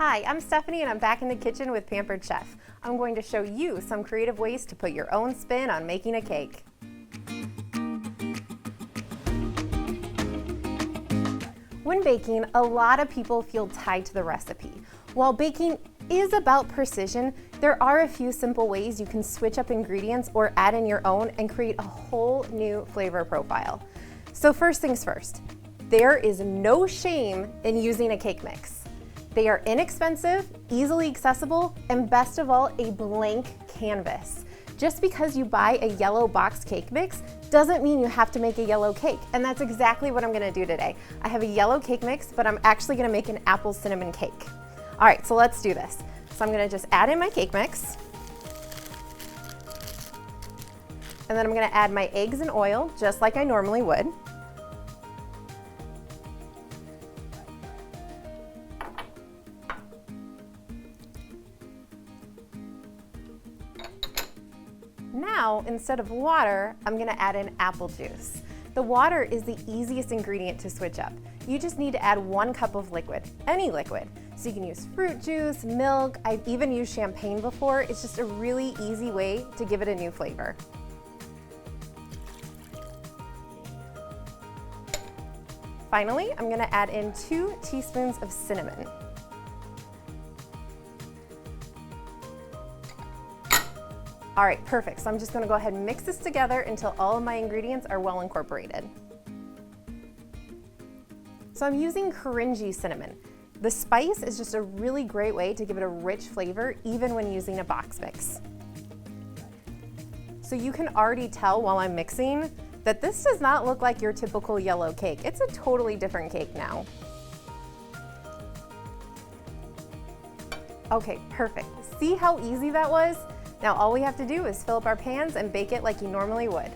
Hi, I'm Stephanie and I'm back in the kitchen with Pampered Chef. I'm going to show you some creative ways to put your own spin on making a cake. When baking, a lot of people feel tied to the recipe. While baking is about precision, there are a few simple ways you can switch up ingredients or add in your own and create a whole new flavor profile. So first things first, there is no shame in using a cake mix. They are inexpensive, easily accessible, and best of all, a blank canvas. Just because you buy a yellow box cake mix doesn't mean you have to make a yellow cake, and that's exactly what I'm gonna do today. I have a yellow cake mix, but I'm actually gonna make an apple cinnamon cake. All right, so let's do this. So I'm gonna just add in my cake mix, and then I'm gonna add my eggs and oil, just like I normally would. Now, instead of water, I'm gonna add in apple juice. The water is the easiest ingredient to switch up. You just need to add 1 cup of liquid, any liquid. So you can use fruit juice, milk, I've even used champagne before. It's just a really easy way to give it a new flavor. Finally, I'm gonna add in 2 teaspoons of cinnamon. All right, perfect. So I'm just gonna go ahead and mix this together until all of my ingredients are well incorporated. So I'm using Korinji cinnamon. The spice is just a really great way to give it a rich flavor, even when using a box mix. So you can already tell while I'm mixing that this does not look like your typical yellow cake. It's a totally different cake now. Okay, perfect. See how easy that was? Now all we have to do is fill up our pans and bake it like you normally would.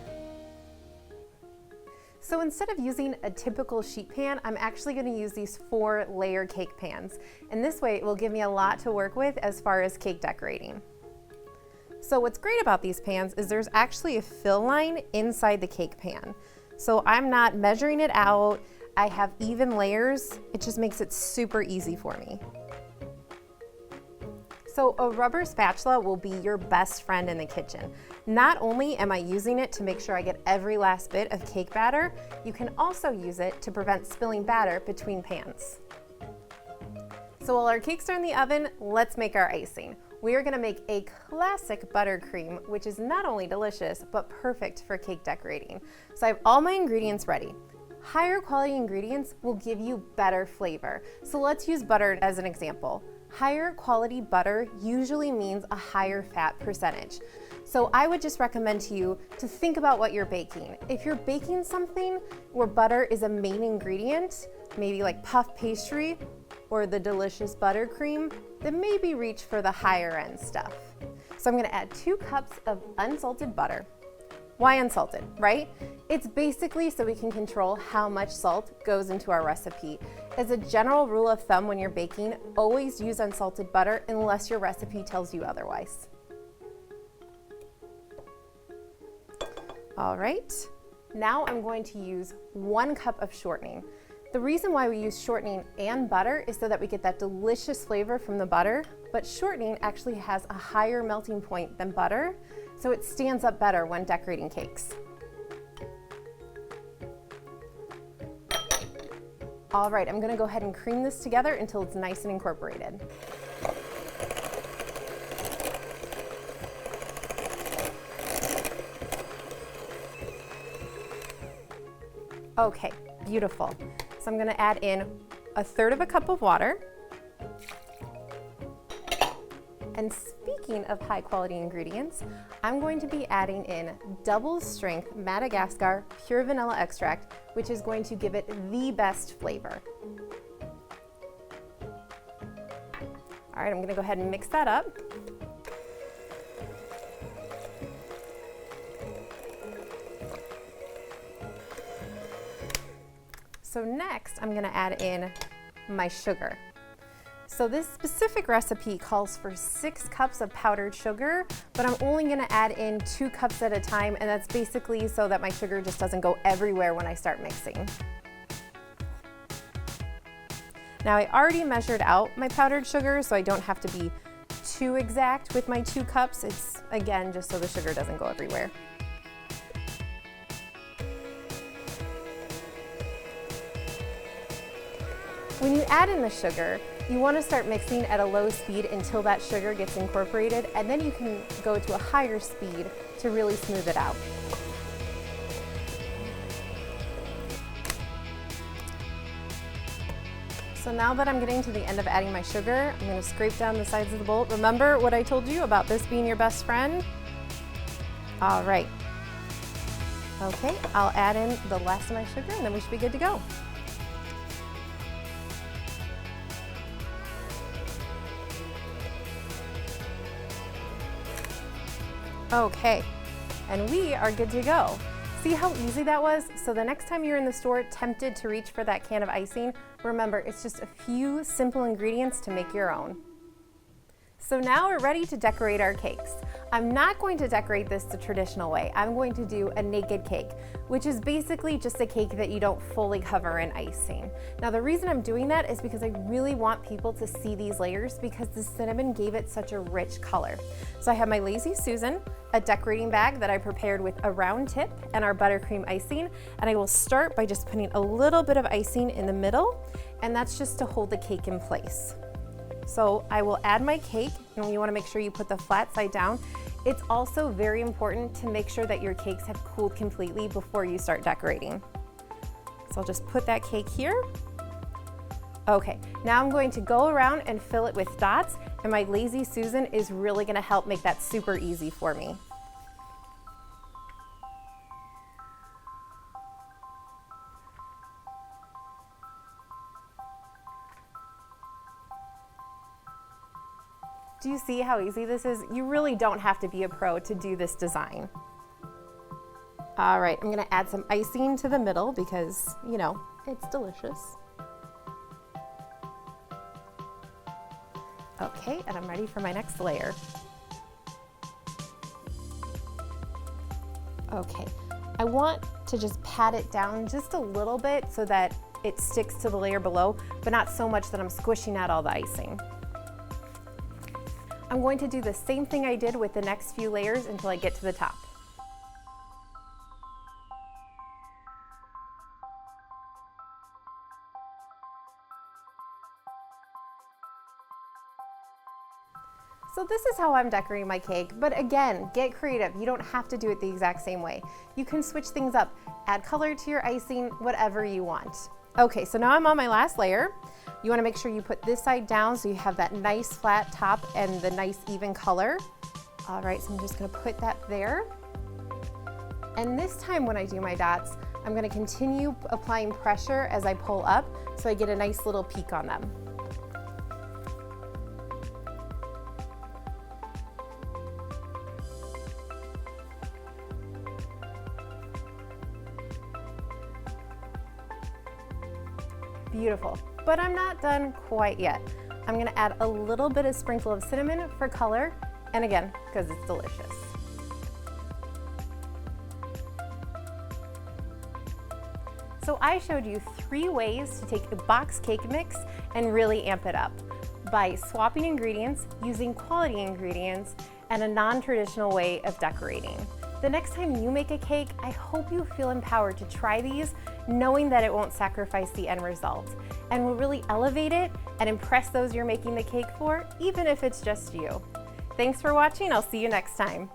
So instead of using a typical sheet pan, I'm actually going to use these 4-layer cake pans. And this way it will give me a lot to work with as far as cake decorating. So what's great about these pans is there's actually a fill line inside the cake pan. So I'm not measuring it out. I have even layers. It just makes it super easy for me. So a rubber spatula will be your best friend in the kitchen. Not only am I using it to make sure I get every last bit of cake batter, you can also use it to prevent spilling batter between pans. So while our cakes are in the oven, let's make our icing. We are gonna make a classic buttercream, which is not only delicious, but perfect for cake decorating. So I have all my ingredients ready. Higher quality ingredients will give you better flavor. So let's use butter as an example. Higher quality butter usually means a higher fat percentage. So I would just recommend to you to think about what you're baking. If you're baking something where butter is a main ingredient, maybe like puff pastry or the delicious buttercream, then maybe reach for the higher end stuff. So I'm gonna add 2 cups of unsalted butter. Why unsalted, right? It's basically so we can control how much salt goes into our recipe. As a general rule of thumb when you're baking, always use unsalted butter unless your recipe tells you otherwise. All right, now I'm going to use 1 cup of shortening. The reason why we use shortening and butter is so that we get that delicious flavor from the butter, but shortening actually has a higher melting point than butter, so it stands up better when decorating cakes. All right, I'm gonna go ahead and cream this together until it's nice and incorporated. Okay, beautiful. So I'm gonna add in 1/3 cup of water. And speaking of high quality ingredients, I'm going to be adding in double strength Madagascar pure vanilla extract, which is going to give it the best flavor. All right, I'm gonna go ahead and mix that up. So next, I'm gonna add in my sugar. So this specific recipe calls for 6 cups of powdered sugar, but I'm only gonna add in 2 cups at a time, and that's basically so that my sugar just doesn't go everywhere when I start mixing. Now I already measured out my powdered sugar, so I don't have to be too exact with my 2 cups. It's, again, just so the sugar doesn't go everywhere. When you add in the sugar, you want to start mixing at a low speed until that sugar gets incorporated, and then you can go to a higher speed to really smooth it out. So now that I'm getting to the end of adding my sugar, I'm going to scrape down the sides of the bowl. Remember what I told you about this being your best friend? All right. Okay, I'll add in the last of my sugar and then we should be good to go. Okay, and we are good to go. See how easy that was? So the next time you're in the store tempted to reach for that can of icing, remember it's just a few simple ingredients to make your own. So now we're ready to decorate our cakes. I'm not going to decorate this the traditional way. I'm going to do a naked cake, which is basically just a cake that you don't fully cover in icing. Now the reason I'm doing that is because I really want people to see these layers because the cinnamon gave it such a rich color. So I have my Lazy Susan, a decorating bag that I prepared with a round tip and our buttercream icing, and I will start by just putting a little bit of icing in the middle, and that's just to hold the cake in place. So I will add my cake, and you want to make sure you put the flat side down. It's also very important to make sure that your cakes have cooled completely before you start decorating. So I'll just put that cake here. Okay, now I'm going to go around and fill it with dots, and my Lazy Susan is really going to help make that super easy for me. Do you see how easy this is? You really don't have to be a pro to do this design. All right, I'm gonna add some icing to the middle because, you know, it's delicious. Okay, and I'm ready for my next layer. Okay, I want to just pat it down just a little bit so that it sticks to the layer below, but not so much that I'm squishing out all the icing. I'm going to do the same thing I did with the next few layers until I get to the top. So this is how I'm decorating my cake, but again, get creative. You don't have to do it the exact same way. You can switch things up, add color to your icing, whatever you want. Okay, so now I'm on my last layer. You want to make sure you put this side down so you have that nice flat top and the nice even color. All right, so I'm just going to put that there. And this time when I do my dots, I'm going to continue applying pressure as I pull up so I get a nice little peak on them. Beautiful, but I'm not done quite yet. I'm gonna add a little bit of sprinkle of cinnamon for color, and again, because it's delicious. So I showed you 3 ways to take a box cake mix and really amp it up by swapping ingredients, using quality ingredients, and a non-traditional way of decorating. The next time you make a cake, I hope you feel empowered to try these, knowing that it won't sacrifice the end result and will really elevate it and impress those you're making the cake for, even if it's just you. Thanks for watching. I'll see you next time.